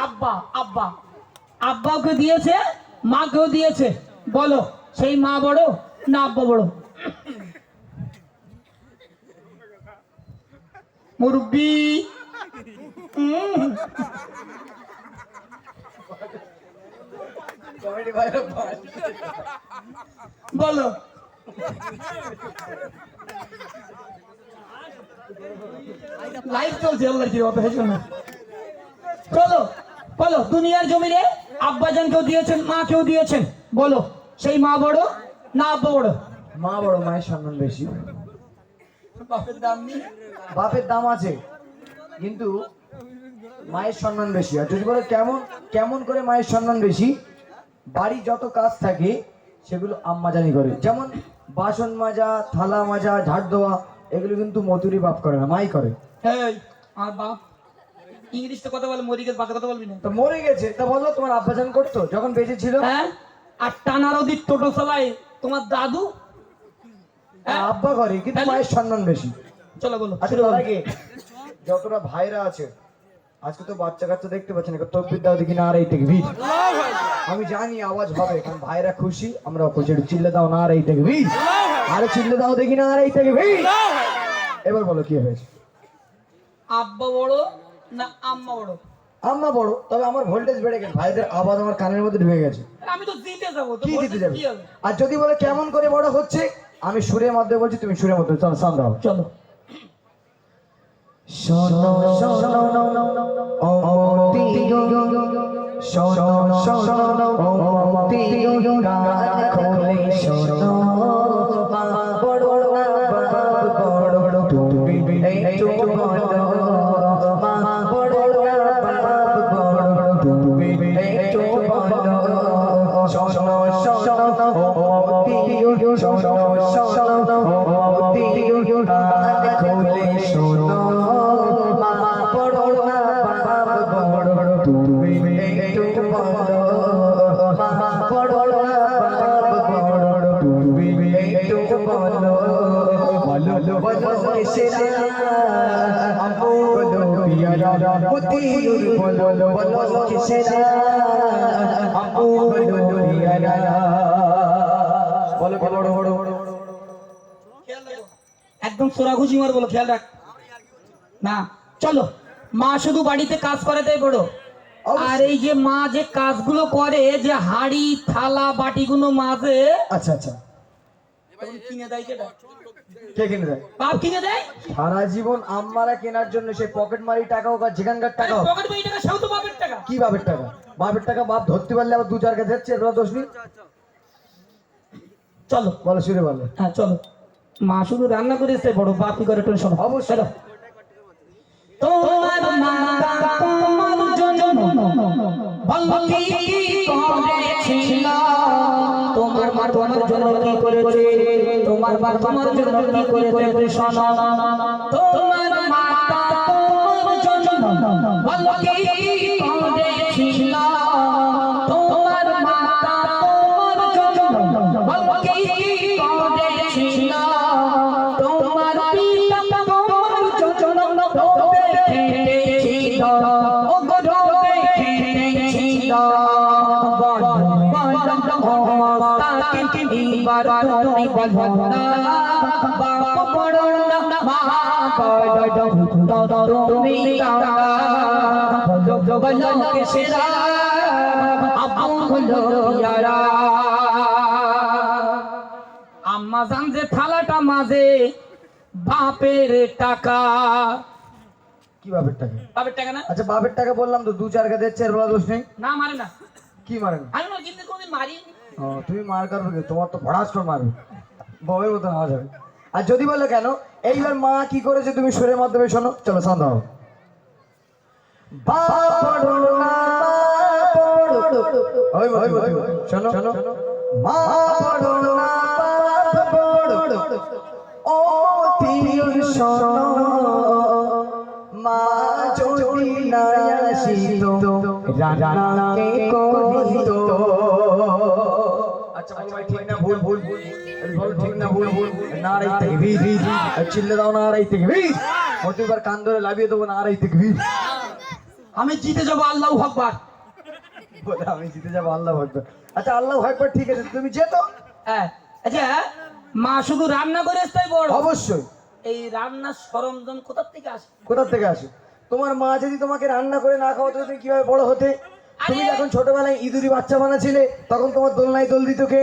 আব্বা আব্বা আব্বাকে দিয়েছে, মাকেও দিয়েছে, বলো সেই মা বড় না আব্বা বড়? মুরব্বি বলো। লাইভ চলছে আল্লাহ কি অত হেসো না। চলো বলো, দুনিয়ার জমিনে আব্বাজানকেও দিয়েছেন, মাকেও দিয়েছেন, বলো সেই মা বড় না আব্বা বড়? মা বড়, মায়ের সম্মান বেশি। বাপের দাম নেই? বাপের দাম আছে কিন্তু মায়ের সম্মান বেশি। আর যদি বলে কেমন কেমন করে মায়ের সম্মান বেশি, বাড়ি যত কাজ থাকে সেগুলো আম্মা জানি করে। যেমন বাসন মাজা, থালা মাজা, ঝাড় দেওয়া, এগুলো কিন্তু মতুরি বাপ করে না, মাই করে। এই আর বাপ ইংলিশে কথা বলে, মরে গেছে, বাংলা কথা বলবি না? তো মরে গেছে, তা বলো তোমার আব্বাজান করতো যখন বেঁচে ছিল? হ্যাঁ, আর টানা নদীর টোটো চালায় তোমার দাদু। আব্বা করে, কিন্তু মায়ের সম্মান বেশি। চলো বলো। আচ্ছা, তার আগে যতটা ভাইরা আছে, আজকে তো বাচ্চা কাচ্চা দেখতে পাচ্ছেন, তকবির দাও দেখি না, আর এই তাকবীর। আমি জানি আওয়াজ হবে, কারণ ভাইরা খুশি, আমরা খুশি। চিল্লে দাও না, আর এই তাকবীর। আরে চিল্লে দাও দেখি না, আর এই তাকবীর। এবার বলো কি হয়েছে? আব্বা বড় না আম্মা বড়? আম্মা বড়, তবে আমার ভোল্টেজ বেড়ে গেছে, ভাইদের আওয়াজ আমার কানের মধ্যে ঢুকে গেছে। আমি তো জিতে যাবো। কি দিতে যাবে? আর যদি বলে কেমন করে বড় হচ্ছে, আমি সুরের মধ্যে বলছি, তুমি সুরের মধ্যে। চলো সাউন্ড দাও। চলো। শোনো শোনো অমতি শোনো শোনো অমতি গান খোলে শোনো, মা বড় না বাপ বড়, তুমি একটু বড়, মা বড় না বাপ বড়, তুমি একটু বড়। শোনো শোনো অমতি শোনো শোনো অমতি গান খোলে শোনো, একদম সোরা খুশি মার বলো, খেয়াল রাখ না। চলো, মা শুধু বাড়িতে কাজ করে তাই বড়? আর এই যে মা যে কাজগুলো করে, যে হাড়ি থালা বাটিগুলো মাজে, আচ্ছা আচ্ছা, কিনে দেয় কেটা? কে কিনে দেয়? বাপ কিনে দেয়। সারা জীবন আম্মারা কেনার জন্য সে পকেট মারি টাকা হোক আর যেখানকার টাকা হোক। পকেট মারি টাকা, সেও তো বাপের টাকা। কি বাপের টাকা? বাপের টাকা বাপ ধরতে পারলে আবার দু চার কাছে যাচ্ছে, এর দোষ নেই। চলো বলো, শুরু বলো। হ্যাঁ চলো। মা শুধু রান্না করেছে, বড় বাপ কি করে একটু শোনো। অবশ্যই। তোমার মা তোমার জন্য বলো কি করেছিল, তোমার মা তোমার জন্য কি করেছে, তোমার মা তোমার জন্য কি করেছে শোনো। তোমার মা তোমার জন্য বলো কি করেছিল, তোমার মা তোমার জন্য বলো কি করেছিল, তোমার পিতা তোমার জন্য খেটেছিল, ও গো খেটেছিল, তাকে এবার তুমি বলো না, বাপ বড় না মা বড়, তুমি বলো কিসেরা আব্বু হলো ইয়ারা। আম্মা জান যে থালাটা মাঝে, বাপের টাকা। কি বাপের টাকা? বাপের টাকা না? আচ্ছা, বাপের টাকা বললাম তো, দু চার কাছে যাচ্ছে, এর বলা দোষ নেই। না মারে না। কি মারে না? আমি না কিন্তু কোনদিন মারি। ও, তুমি মার কারবে, তোমার তো ভড়াস করে মারবে, বউয়ের মতো আওয়াজ হবে। আর যদি বলে কেন, এইবার মা কি করেছে তুমি সুরের মাধ্যমে শোনো। চলো সাউন্ড দাও। বাপ বড় না ওই শোনো শোনো, মা বড় না বাপ বড়, ও তির শোনো, মা যদি না আসিত রান্না কে করিত। আচ্ছা ভাই, ঠিক না ভুল? ভুল ভুল ঠিক না ভুল? নারাই তাকবীর। চিল্লে দাও নারাই তাকবীর। প্রতিবার কান ধরে লাভিয়ে দেবো নারাই তাকবীর। আমি জিতে যাবো, আল্লাহ আকবার। বলে আমি জিতে যাবো, আল্লাহ আকবার। আচ্ছা আল্লাহ আকবার ঠিক আছে, তুমি যেতো। হ্যাঁ। আচ্ছা, মা শুধু রান্না করে তাই বড়? অবশ্যই। এই রান্নার সরঞ্জাম কোথা থেকে আসে? কোথা থেকে আসে? তোমার মা যদি তোমাকে রান্না করে না খাওয়াতো তুমি কিভাবে বড় হতে? তুমি আরে! যখন ছোটবেলায় ইঁদুরি বাচ্চা বানাছিলে তখন তোমার দোলনায় দোল দিত কে?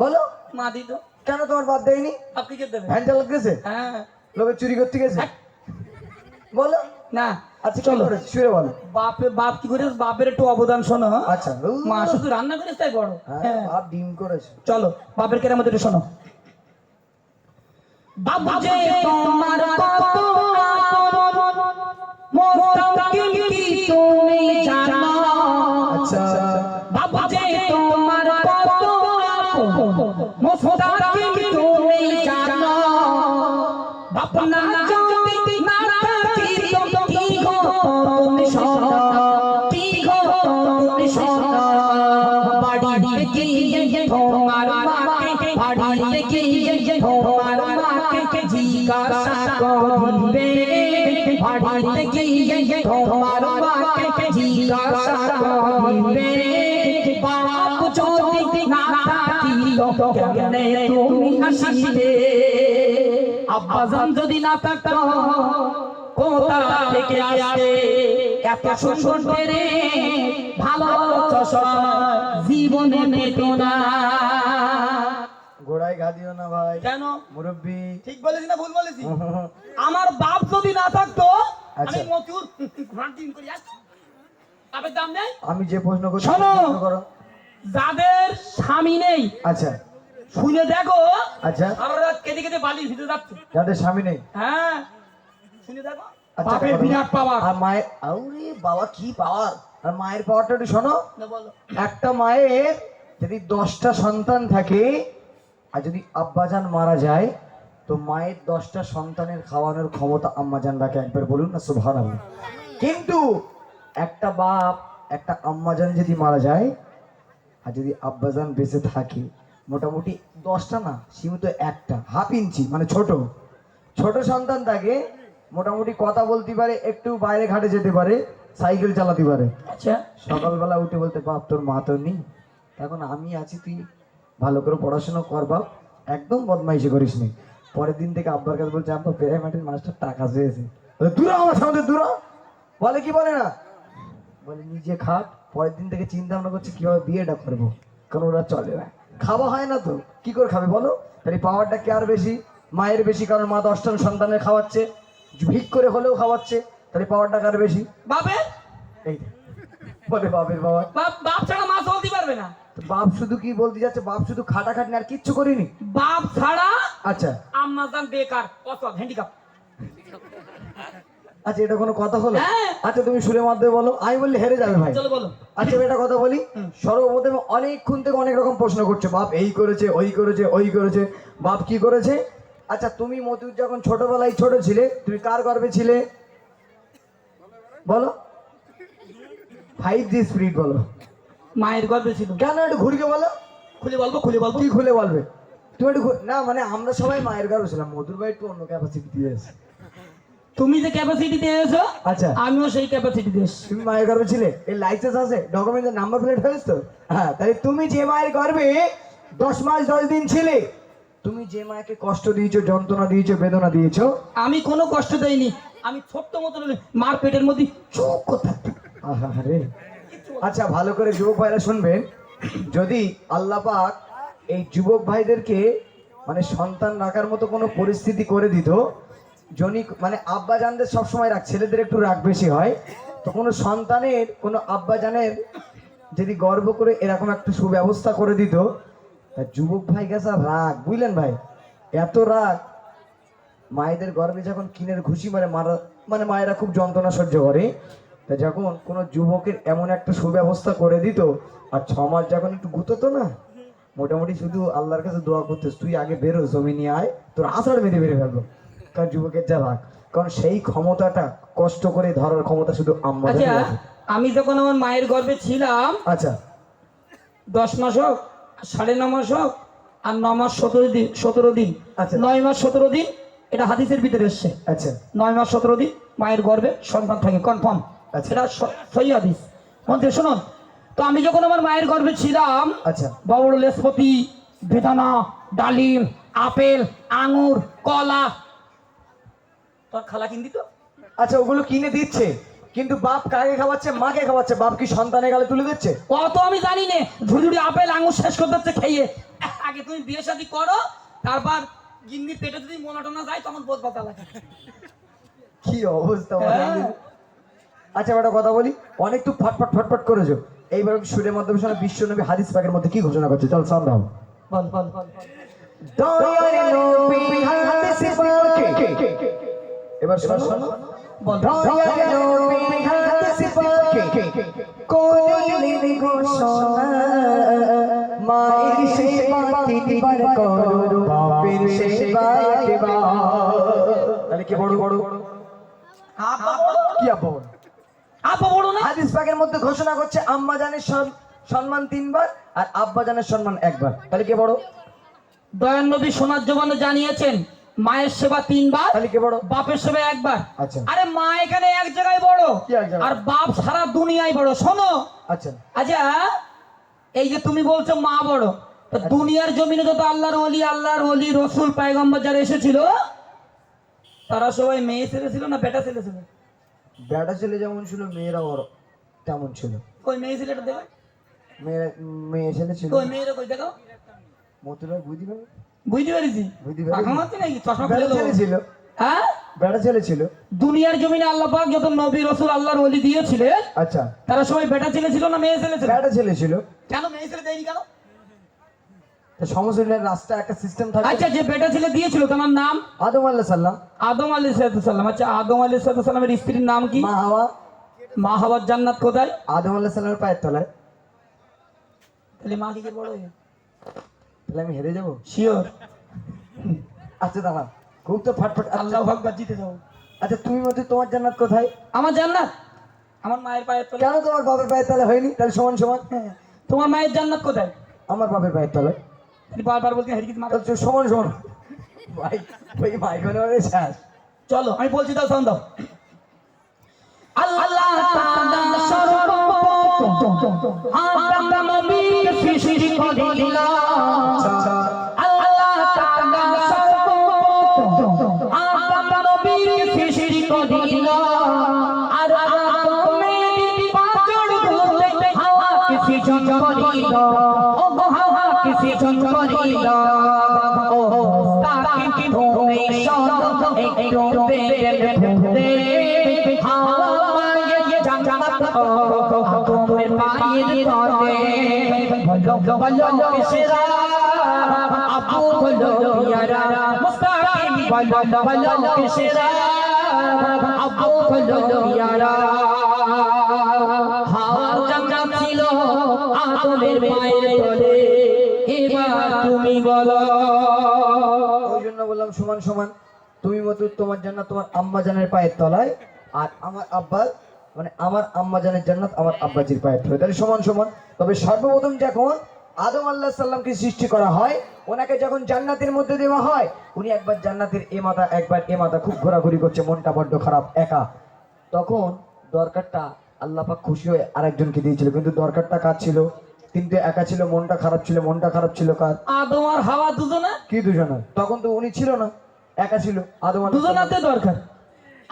বলো। মা দিত। কেন তোমার বাদ দেয়নি? আপনি কে দেবেন? ভ্যান চালাতে গেছে? হ্যাঁ। লোকে চুরি করতে গেছে? বলো। না, আচ্ছা চলো। চলো শুয়ে বলো। বাপ কি করে, বাপের একটু অবদান শোনো। আচ্ছা মা শুধু রান্না করে তাই বড়। হ্যাঁ, হ্যাঁ। বাপ ডিম করেছে। চলো বাপের কেরামত একটু শোনো। বাবু যে তোমার কত আপন, মোস্তাকিম কি তুমি জানো? আচ্ছা বাবু যে তোমার কত আপন, মোস্তাকিম তুমি জানো? বাপ না যদি না থাকিত কি গো তুমি শোনো, কি গো তুমি শোনো। বাড়িতে গিয়ে তোমার মাকে, বাড়িতে গিয়ে তোমার মাকে জিজ্ঞাসা করবে, বাড়িতে গিয়ে তোমার মাকে জিজ্ঞাসা করবে। বাপ যদি না থাকিত কেমনে তুমি আসিতে? আব্বাজান যদি না থাকতো কোথা থেকে আসে এত সুন্দর রে ভালো চশমা জীবনে পেত না। গোড়ায় ঘা দিও না ভাই। কেন? মুরব্বি। ঠিক বলেছি না ভুল বলেছি? আমার বাপ যদি না থাকতো আচ্ছা। আমি মতিউর ঘোড়ার দিন করে আসতাম। বাপের দাম নেই? আমি যে প্রশ্ন করছি শোনো। প্রশ্ন করো। যাদের স্বামী নেই আচ্ছা শুনে দেখো আচ্ছা। সারা রাত কেঁদে কেঁদে বালির ভিতরে যাচ্ছে। যাদের স্বামী নেই। হ্যাঁ, শুনে দেখো। আচ্ছা, বাপের কথা বিরাট বলো। পাওয়ার। আর মায়ের, আরে বাবা কি পাওয়ার! আর মায়ের পাওয়ারটা একটু শোনো। না বলো। একটা মায়ের যদি 10টা সন্তান থাকে আর যদি আব্বাজান মারা যায় তো মায়ের 10টা সন্তানের খাওয়ানোর ক্ষমতা আম্মাজান রাখে। একবার বলুন না সুবহানাল্লাহ। কিন্তু একটা বাপ একটা আম্মাজান যদি মারা যায় আর যদি আব্বাজান বেঁচে থাকে, মোটামুটি 10টা না, সীমিত একটা হাফ ইঞ্চি মানে ছোট ছোট সন্তান থাকে, মোটামুটি কথা বলতে পারে, একটু বাইরে ঘাটে যেতে পারে, সাইকেল চালাতে পারে। আচ্ছা, সকালবেলা উঠে বলতে, বাপ তোর মা তো নেই, এখন আমি আছি, তুই ভালো করে পড়াশোনা কর বাপ, একদম বদমাইশি করিস নি। পরের দিন থেকে আব্বার কাছে বলছে, আব্বা প্রাইমারির মাস্টার টাকা চেয়েছে। দূরা আমার সামনে দূরা। বলে কি বলে না, বলে নিজে খাট। পরের দিন থেকে চিন্তা ভাবনা করছে কিভাবে বিয়েটা করবো, কারণ ওরা চলে না, খাওয়া হয় না তো কি করে খাবে বলো। তাই পাওয়ারটা কে আর বেশি? মায়ের বেশি, কারণ মা 10টা সন্তানের খাওয়াচ্ছে, ভিক করে হলেও খাওয়াচ্ছে, তাহলে পাওয়ারটা কার বেশি? বাপের। এই বলে বাপের পাওয়ার। বাপ ছাড়া মা চলতে পারবে না। বাপ শুধু কি বলতে যাচ্ছে, বাপ শুধু খাটাখাটনি আর কিচ্ছু করিনি। বাপ ছাড়া আচ্ছা আম্মাজান বেকার, অচল, হ্যান্ডিক্যাপ। আচ্ছা, এটা কোনো কথা হলো? হ্যাঁ। আচ্ছা তুমি সুরের মাধ্যমে বলো, আমি বললে হেরে যাবে ভাই। চলো বলো। আচ্ছা আমি একটা কথা বলি, সর্বপ্রথমে অনেকক্ষণ থেকে অনেক রকম প্রশ্ন করছে, বাপ এই করেছে, ওই করেছে, ওই করেছে, বাপ কি করেছে। আচ্ছা তুমি মতিউর যখন ছোটবেলায় ছোট ছিলে, তুমি কার গর্ভে ছিলে বলো? 5G স্পিরিট বলো। মায়ের গর্ভে ছিল। কেন একটু ঘুরিয়ে বলো। খুলে বলবো, খুলে বলবো। কি খুলে বলবে তুমি একটু না, মানে আমরা সবাই মায়ের গর্ভে ছিলাম, মধুর ভাই একটু অন্য ক্যাপাসিটি দিয়েছে। তুমি যে ক্যাপাসিটি দিয়েছো, আচ্ছা আমিও সেই ক্যাপাসিটি দিয়েছি। তুমি মায়ের গর্ভে ছিলে, এই লাইসেন্স আছে, ডকুমেন্টের নাম্বার প্লেট হয়েছে তো? হ্যাঁ, তাই তুমি যে মায়ের গর্ভে 10 মাস 10 দিন ছিলে, তুমি যে মাকে কষ্ট দিয়েছো, যন্ত্রণা দিয়েছো, বেদনা দিয়েছো, আমি কোনো কষ্ট দেইনি। আমি ছোট্ট মতন মার পেটের মধ্যে চুপ করে থাকতাম। আরে আচ্ছা ভালো করে যুবক ভাইরা শুনবেন, যদি আল্লাহ পাক এই যুবক ভাইদেরকে মানে সন্তান রাখার মতো কোনো পরিস্থিতি করে দিত, জনি মানে আব্বা জানদের সবসময় রাগ, ছেলেদের একটু রাগ বেশি হয়, তো কোনো সন্তানের কোনো আব্বা জানের যদি গর্ব করে এরকম একটা সুব্যবস্থা করে দিত, তা যুবক ভাই গেছে রাগ, বুঝলেন ভাই, এত রাগ। মায়েদের গর্ভে যখন কিনের ঘুষি মারে মারা, মানে মায়েরা খুব যন্ত্রণা সহ্য করে, তা যখন কোনো যুবকের এমন একটা সুব্যবস্থা করে দিত, আর 6 মাস যখন একটু গুততো না, মোটামুটি শুধু আল্লাহর কাছে দোয়া করতেস, তুই আগে বেরো, জমি নিয়ে আয়, তোর আষাঢ় মেরে বেড়ে ফেলবো। কারণ যুবকের যা রাগ, কারণ সেই ক্ষমতাটা কষ্ট করে ধরার ক্ষমতা শুধু আম্মা। আচ্ছা, আমি যখন আমার মায়ের গর্ভে ছিলাম, আচ্ছা 10 মাস হোক, 9.5 মাস হোক, আর 9 মাস 17 দিন, আচ্ছা। 9 মাস 17 দিন, এটা হাদিসের ভিতরে এসছে। আচ্ছা 9 মাস 17 দিন মায়ের গর্ভে সন্তান থাকে, কনফার্ম। আচ্ছা। এটা সহি হাদিস। মন্ত্রী শুনুন, তো আমি যখন আমার মায়ের গর্ভে ছিলাম, আচ্ছা বড় বড় লেসপতি, বেদানা, ডালিম, আপেল, আঙুর, কলা, তোর খালা কিন দিত। আচ্ছা, ওগুলো কিনে দিচ্ছে, কিন্তু বাপ কাকে খাওয়াচ্ছে? মাকে খাওয়াচ্ছে। বাপ কি সন্তানের গালে তুলে দিচ্ছে? অত আমি জানি না, ঝুড়ি আপেল আঙুর শেষ করতে হচ্ছে খেয়ে। আগে তুমি বিয়ে শাদী করো, তারপর গিন্নি পেটে যদি মোনাটোনা যায় তখন বোঝ বাতা লাগে। কি অবস্থা বলো হ্যাঁ। দেখি। আচ্ছা একটা কথা বলি, অনেক তো ফটফট ফটফট করেছো, এইবার সুরের মাধ্যমে শোনা বিশ্ব নবী হাদিস পাকের মধ্যে কি ঘোষণা করছে, চল সাউন্ড দাও। বল বল বল বল। দয়ার নবী হাদিস পাকে, এবার শোনো। বল। দয়ার নবী হাদিস পাকে করিলেন ঘোষণা, মায়ের সেবা তিনবার করো, বাপের সেবা একবার। তাহলে কি বড় বড় আপা বড়? কি আব্বা বড়? আপা বড় না? হাদিস পাকের মধ্যে ঘোষণা করছে আম্মা জানের সম্মান 3 বার আর আব্বা জানের সম্মান 1 বার। তাহলে কে বড়? দয়ান নবী সোনার জবানে জানিয়েছেন মায়ের সেবা 3 বার, তাহলে কে বড়? বাপের সেবা 1 বার। আচ্ছা আরে মা এখানে এক জায়গায় বড়, কি এক জায়গায়? আর বাপ সারা দুনিয়ায় বড়। শোনো, আচ্ছা আচ্ছা এই যে তুমি বলছো মা বড়, তো দুনিয়ার জমিনে যত আল্লাহর ওলি রসুল পয়গম্বর যারা এসেছিল, তারা সবাই মেয়ে ছেলে ছিল না বেটা ছেলে ছিল? বেটা ছেলে যেমন ছিল মেয়েরা বড় তেমন ছিল। কই মেয়ে ছেলেটা দেখো, মেয়ে ছেলে ছিল। কই মেয়েরা কই দেখো। মতুরা বুঝি পাবে? বুঝতে পেরেছি। বুঝতে পেরেছি। পাখা মারছে নাকি? চশমা খুলে বেটা দেবো। ছেলে ছিল, হ্যাঁ, বেটা ছেলে ছিল। দুনিয়ার জমিনে আল্লাহ পাক যত নবী রসুল আল্লাহর ওলি দিয়েছিলেন, আচ্ছা তারা সবাই বেটা ছেলে ছিল না মেয়ে ছেলে ছিল? বেটা ছেলে ছিল। কেন মেয়ে ছেলে দেয়নি কেন? তো সমস্ত রাস্তা একটা সিস্টেম থাকে। আচ্ছা, যে বেটা ছেলে দিয়েছিল তোমার নাম? আদম আলাইহিস সালাম, আদম আলাইহিস সালাম। আচ্ছা, আদম আলাইহিস সালামের স্ত্রীর নাম কি? মা হাওয়া। মা হাওয়ার জান্নাত কোথায়? আদম আলাইহিস সালামের পায়ের তলায়। তাহলে মা কি বড়? তাহলে আমি হেরে যাবো? শিওর? আচ্ছা দাঁড়া, খুব তো ফটফট। আল্লাহ আকবার, জিতে যাও। আচ্ছা তুমি মতে তোমার জান্নাত কোথায়? আমার জান্নাত আমার মায়ের পায়ের তলায়। কেন তোমার বাপের পায়ের তলায় হয়নি? তাহলে সমান সমান। হ্যাঁ, তোমার মায়ের জান্নাত কোথায়? আমার বাপের পায়ের তলায়। তুমি বারবার বলতে হেরিকিস মারা। তাহলে সমান সমান। ভাই ওই মাইকনে শেষ। চলো আমি বলছি, দাও সাউন্ড দাও। আল্লাহ তাআলা সর্বপ্রথম আদম নবীকে সৃষ্টি করিলেন। আল্লাহ তাআলা সর্বপ্রথম আদম নবীকে সৃষ্টি করিলেন। আর আদমের পাঁচর গুণে হাওয়াকে সৃজন করিল। ও হাওয়া কে সৃজন করিল। ও তাকে তুমি শত একটু বেড়ে ফুটে হাওয়া পায়ে জান্নাত আদমের পায়ের তলে। বলো বলো কিসরা আবু বলো ইয়ারা মুস্তাকিম। বলো বলো কিসরা আবু বলো ইয়ারা। হাওয়ার জান্নাত ছিল আদমের পায়ের তলে। এবার তুমি বলো। ওই জন্য বললাম সমান সমান। তুমি মতো তোমার জান্নাত তোমার আম্মা জানের পায়ের তলায়, আর আমার আব্বা মানে আমার আম্মা জানের জান্নাত আমার আব্বাজির পায়ের তলায়। তাহলে সমান সমান। তবে সর্বপ্রথম যখন আদম আলাইহিস সালামকে সৃষ্টি করা হয়, ওনাকে যখন জান্নাতের মধ্যে দেওয়া হয়, উনি একবার জান্নাতের এ মাথা একবার এ মাথা খুব ঘোরাঘুরি করছে, মনটা বড্ড খারাপ, একা। তখন দরকারটা আল্লাহ পাক খুশি হয়ে আরেকজনকে দিয়েছিল, কিন্তু দরকারটা কার ছিল? কিন্তু একা ছিল, মনটা খারাপ ছিল। মনটা খারাপ ছিল কার? আদম আর হাওয়া দুজনে। কি দুজনে? তখন তো উনি ছিল না, একা ছিল। আদম আলাইহিস সালাম। দুজনাতে দরকার।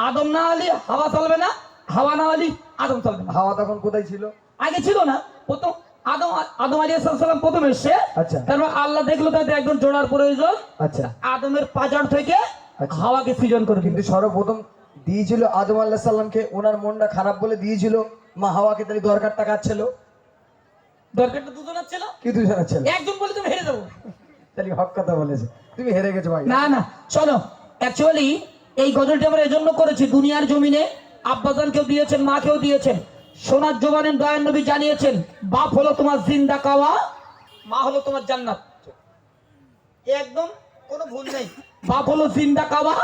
আদম না হলে হাওয়া চলবে না, হাওয়া না হলে আদম চলবে না। হাওয়া তখন কোথায় ছিল? আগে ছিল না। প্রথম আদম আদম আলাইহিস সালাম প্রথম এসে, আচ্ছা তারপর আল্লাহ দেখলো তাতে একজন জোড়ার প্রয়োজন। আচ্ছা। আদমের পাঁজর থেকে আচ্ছা। হাওয়াকে সৃজন করে দিল। কিন্তু সর্বপ্রথম দিয়েছিল আদম আলাইহিস সালামকে, ওনার মনটা খারাপ বলে দিয়েছিল মা হাওয়াকে। তাহলে দরকারটা কার ছিল? দরকারটা দুজনের ছিল। কি দুজনের ছিল? একজন বলে তুমি হেরে যাবো। তাহলে হক কথা বলেছে, তুমি হেরে গেছো ভাই। না না, শোনো, অ্যাকচুয়ালি এই গজলটি আমরা এজন্য করেছি, দুনিয়ার জমিনে আব্বাজানকেও দিয়েছেন, মাকেও দিয়েছেন। সোনার জবানের দয়ান নবী জানিয়েছেন, বাপ হলো তোমার জিন্দা কাওয়া, মা হলো তোমার জান্নাত। একদম কোনো ভুল নেই। বাপ হলো জিন্দা কাওয়া,